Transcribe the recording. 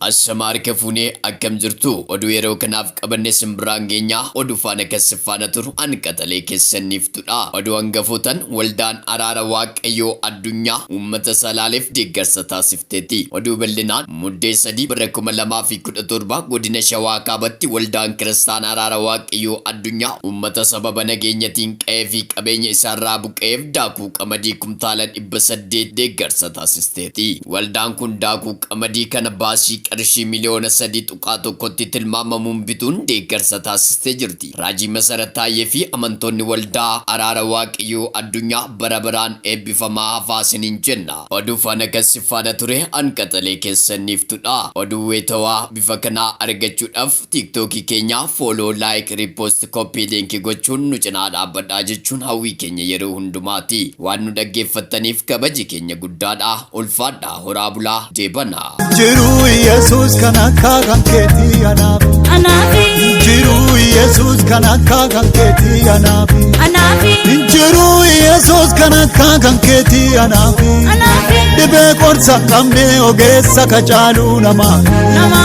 Ashamar Kafune akkam jirtu oduu yeroo kanaaf qabanne simbiraan geenya oduu faana kasiffaana turu an qatalee keessaniif tudha. Oduu hangafootan waldaan araara waaqayyoo addunyaa uummata salaaleef deeggarsa taasifteeti. Oduu bal'inaan muddee 3 bara 2017 godina Shawaa Kaabatti waldaan kiristaanaa araara waaqayyoo addunyaa uummata sababa nageenyatiin qe'ee fi qabeenya isaarraa buqqeef daakuu qamadii kumtaala 800 deeggarsa taasisteeti. Waldaan kun daakuu qamadii kana baasii qarshii miliyoona 3.1tti tilmaamamuun bituun deeggarsa taasistee jirti. Raajii Masarataayee fi amantoonni waldaa araara waaqayyoo addunyaa bara baraan eebbifamaa hafaasiniin jenna. Oduu faana kasiffaana ture an qatalee keessaniif tudha. Oduu weetawaa bifa kanaa argachuudhaaf tiiktookii keenya fooloo, laayik, riipoost, koppii liinkii gochuun nu cinaa dhaabbadhaa jechuun hawwii keenya yeroo hundumaati. Waan nu dhaggeeffattaniif kabaji keenya guddaadha. Ulfaadha, horaa bulaa, deebanaa. Jesus kanaka kanketi anafi Jiru Jesus kanaka kanketi anafi Jiru Jesus kanaka kanketi anafi Dibe korsa kamne ogessa kachalu namafi